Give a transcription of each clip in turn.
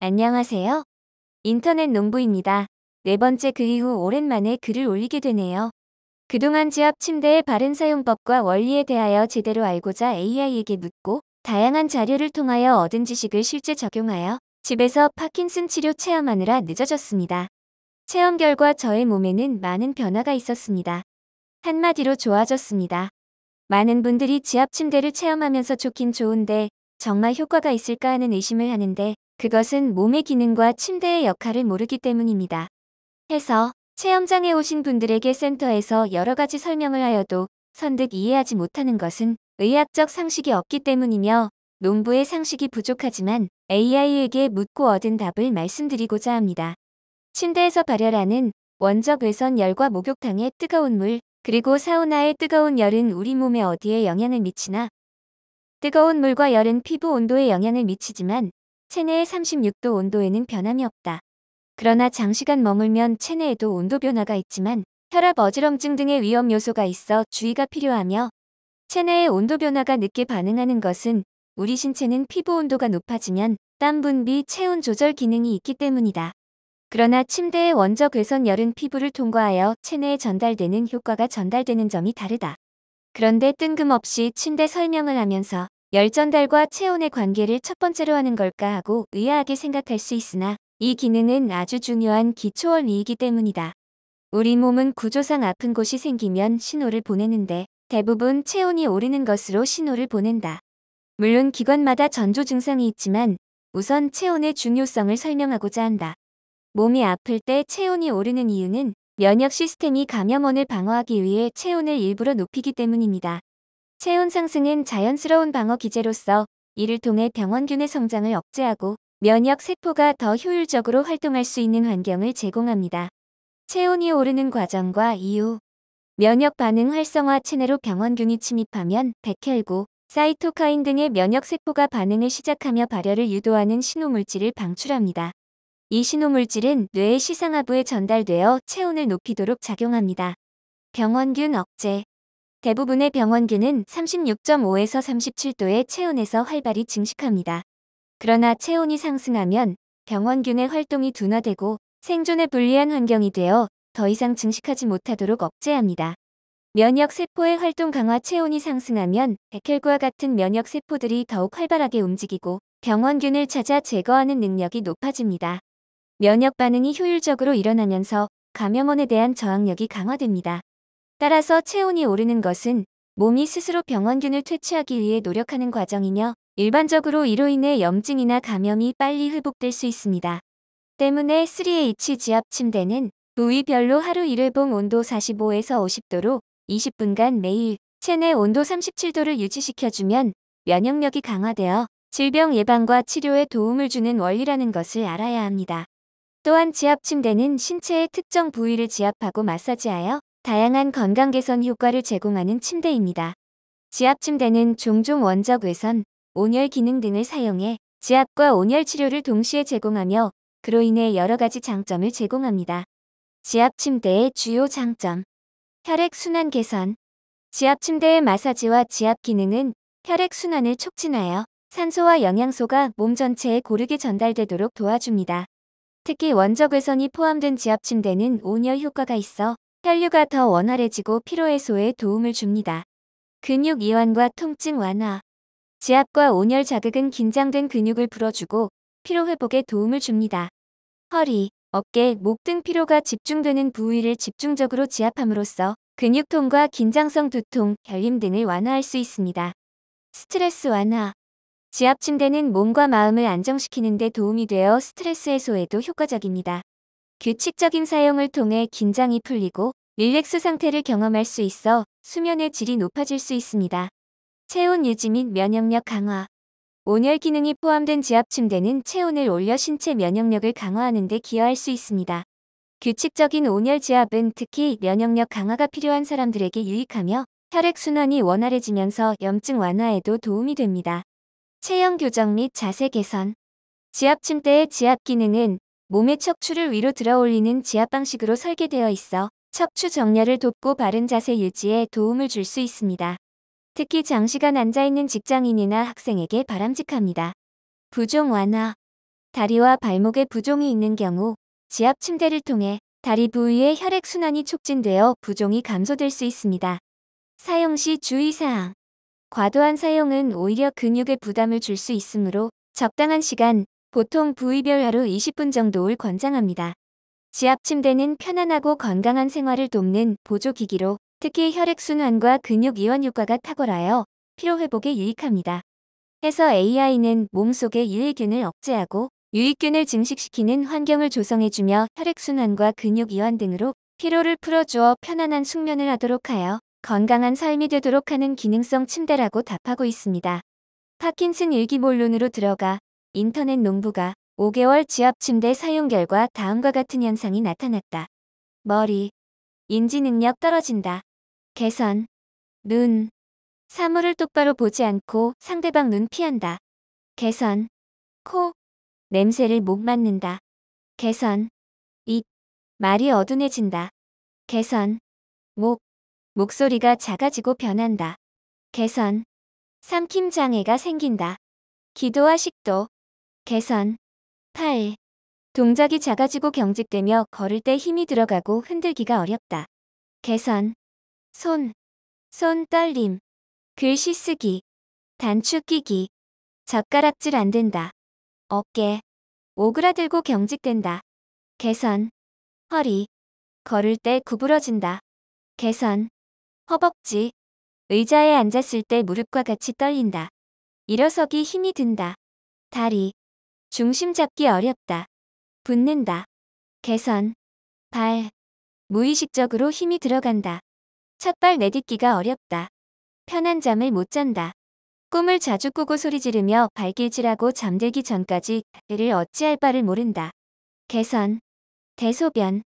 안녕하세요. 인터넷 농부입니다. 네 번째 글 이후 오랜만에 글을 올리게 되네요. 그동안 지압 침대의 바른 사용법과 원리에 대하여 제대로 알고자 AI에게 묻고 다양한 자료를 통하여 얻은 지식을 실제 적용하여 집에서 파킨슨 치료 체험하느라 늦어졌습니다. 체험 결과 저의 몸에는 많은 변화가 있었습니다. 한마디로 좋아졌습니다. 많은 분들이 지압 침대를 체험하면서 좋긴 좋은데 정말 효과가 있을까 하는 의심을 하는데 그것은 몸의 기능과 침대의 역할을 모르기 때문입니다. 해서 체험장에 오신 분들에게 센터에서 여러 가지 설명을 하여도 선뜻 이해하지 못하는 것은 의학적 상식이 없기 때문이며 농부의 상식이 부족하지만 AI에게 묻고 얻은 답을 말씀드리고자 합니다. 침대에서 발열하는 원적 외선 열과 목욕탕의 뜨거운 물, 그리고 사우나의 뜨거운 열은 우리 몸에 어디에 영향을 미치나? 뜨거운 물과 열은 피부 온도에 영향을 미치지만 체내의 36도 온도에는 변함이 없다. 그러나 장시간 머물면 체내에도 온도 변화가 있지만 혈압 어지럼증 등의 위험 요소가 있어 주의가 필요하며 체내의 온도 변화가 늦게 반응하는 것은 우리 신체는 피부 온도가 높아지면 땀 분비, 체온 조절 기능이 있기 때문이다. 그러나 침대의 원적 외선 열은 피부를 통과하여 체내에 전달되는 효과가 전달되는 점이 다르다. 그런데 뜬금없이 침대 설명을 하면서 열 전달과 체온의 관계를 첫 번째로 하는 걸까 하고 의아하게 생각할 수 있으나 이 기능은 아주 중요한 기초 원리이기 때문이다. 우리 몸은 구조상 아픈 곳이 생기면 신호를 보내는데 대부분 체온이 오르는 것으로 신호를 보낸다. 물론 기관마다 전조 증상이 있지만 우선 체온의 중요성을 설명하고자 한다. 몸이 아플 때 체온이 오르는 이유는 면역 시스템이 감염원을 방어하기 위해 체온을 일부러 높이기 때문입니다. 체온 상승은 자연스러운 방어 기제로서 이를 통해 병원균의 성장을 억제하고 면역 세포가 더 효율적으로 활동할 수 있는 환경을 제공합니다. 체온이 오르는 과정과 이유. 면역 반응 활성화 체내로 병원균이 침입하면 백혈구, 사이토카인 등의 면역 세포가 반응을 시작하며 발열을 유도하는 신호물질을 방출합니다. 이 신호물질은 뇌의 시상하부에 전달되어 체온을 높이도록 작용합니다. 병원균 억제. 대부분의 병원균은 36.5에서 37도의 체온에서 활발히 증식합니다. 그러나 체온이 상승하면 병원균의 활동이 둔화되고 생존에 불리한 환경이 되어 더 이상 증식하지 못하도록 억제합니다. 면역 세포의 활동 강화. 체온이 상승하면 백혈구와 같은 면역 세포들이 더욱 활발하게 움직이고 병원균을 찾아 제거하는 능력이 높아집니다. 면역 반응이 효율적으로 일어나면서 감염원에 대한 저항력이 강화됩니다. 따라서 체온이 오르는 것은 몸이 스스로 병원균을 퇴치하기 위해 노력하는 과정이며 일반적으로 이로 인해 염증이나 감염이 빨리 회복될 수 있습니다. 때문에 3H 지압 침대는 부위별로 하루 1회봉 온도 45에서 50도로 20분간 매일 체내 온도 37도를 유지시켜주면 면역력이 강화되어 질병 예방과 치료에 도움을 주는 원리라는 것을 알아야 합니다. 또한 지압 침대는 신체의 특정 부위를 지압하고 마사지하여 다양한 건강 개선 효과를 제공하는 침대입니다. 지압 침대는 종종 원적 외선, 온열 기능 등을 사용해 지압과 온열 치료를 동시에 제공하며 그로 인해 여러 가지 장점을 제공합니다. 지압 침대의 주요 장점. 혈액 순환 개선. 지압 침대의 마사지와 지압 기능은 혈액 순환을 촉진하여 산소와 영양소가 몸 전체에 고르게 전달되도록 도와줍니다. 특히 원적 외선이 포함된 지압 침대는 온열 효과가 있어 혈류가 더 원활해지고 피로 해소에 도움을 줍니다. 근육 이완과 통증 완화. 지압과 온열 자극은 긴장된 근육을 풀어주고 피로 회복에 도움을 줍니다. 허리, 어깨, 목 등 피로가 집중되는 부위를 집중적으로 지압함으로써 근육통과 긴장성 두통, 결림 등을 완화할 수 있습니다. 스트레스 완화. 지압 침대는 몸과 마음을 안정시키는 데 도움이 되어 스트레스 해소에도 효과적입니다. 규칙적인 사용을 통해 긴장이 풀리고 릴렉스 상태를 경험할 수 있어 수면의 질이 높아질 수 있습니다. 체온 유지 및 면역력 강화. 온열 기능이 포함된 지압 침대는 체온을 올려 신체 면역력을 강화하는 데 기여할 수 있습니다. 규칙적인 온열 지압은 특히 면역력 강화가 필요한 사람들에게 유익하며 혈액순환이 원활해지면서 염증 완화에도 도움이 됩니다. 체형 교정 및 자세 개선. 지압 침대의 지압 기능은 몸의 척추를 위로 들어 올리는 지압 방식으로 설계되어 있어 척추 정렬을 돕고 바른 자세 유지에 도움을 줄 수 있습니다. 특히 장시간 앉아있는 직장인이나 학생에게 바람직합니다. 부종 완화. 다리와 발목에 부종이 있는 경우 지압 침대를 통해 다리 부위의 혈액순환이 촉진되어 부종이 감소될 수 있습니다. 사용 시 주의사항. 과도한 사용은 오히려 근육에 부담을 줄 수 있으므로 적당한 시간, 보통 부위별 하루 20분 정도를 권장합니다. 지압 침대는 편안하고 건강한 생활을 돕는 보조기기로 특히 혈액순환과 근육 이완 효과가 탁월하여 피로회복에 유익합니다. 해서 AI는 몸속의 유해균을 억제하고 유익균을 증식시키는 환경을 조성해주며 혈액순환과 근육 이완 등으로 피로를 풀어주어 편안한 숙면을 하도록 하여 건강한 삶이 되도록 하는 기능성 침대라고 답하고 있습니다. 파킨슨 일기본론으로 들어가 인터넷 농부가 5개월 지압 침대 사용 결과 다음과 같은 현상이 나타났다. 머리, 인지 능력 떨어진다. 개선, 눈, 사물을 똑바로 보지 않고 상대방 눈 피한다. 개선, 코, 냄새를 못 맡는다. 개선, 입, 말이 어둔해진다. 개선, 목, 목소리가 작아지고 변한다. 개선, 삼킴 장애가 생긴다. 기도와 식도, 개선, 팔, 동작이 작아지고 경직되며 걸을 때 힘이 들어가고 흔들기가 어렵다. 개선, 손 떨림, 글씨 쓰기, 단추 끼기, 젓가락질 안 된다. 어깨, 오그라들고 경직된다. 개선, 허리, 걸을 때 구부러진다. 개선, 허벅지, 의자에 앉았을 때 무릎과 같이 떨린다. 일어서기 힘이 든다. 다리, 중심 잡기 어렵다. 붓는다. 개선, 발, 무의식적으로 힘이 들어간다. 첫발 내딛기가 어렵다. 편한 잠을 못 잔다. 꿈을 자주 꾸고 소리 지르며 발길질하고 잠들기 전까지 그를 어찌할 바를 모른다. 개선, 대소변,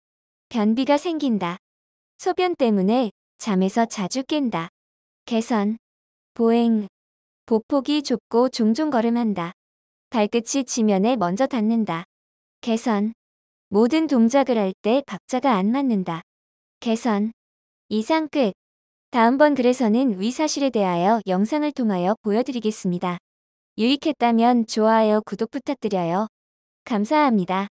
변비가 생긴다. 소변 때문에 잠에서 자주 깬다. 개선, 보행, 보폭이 좁고 종종 걸음한다. 발끝이 지면에 먼저 닿는다. 개선, 모든 동작을 할 때 박자가 안 맞는다. 개선, 이상 끝. 다음번 글에서는 위 사실에 대하여 영상을 통하여 보여드리겠습니다. 유익했다면 좋아요, 구독 부탁드려요. 감사합니다.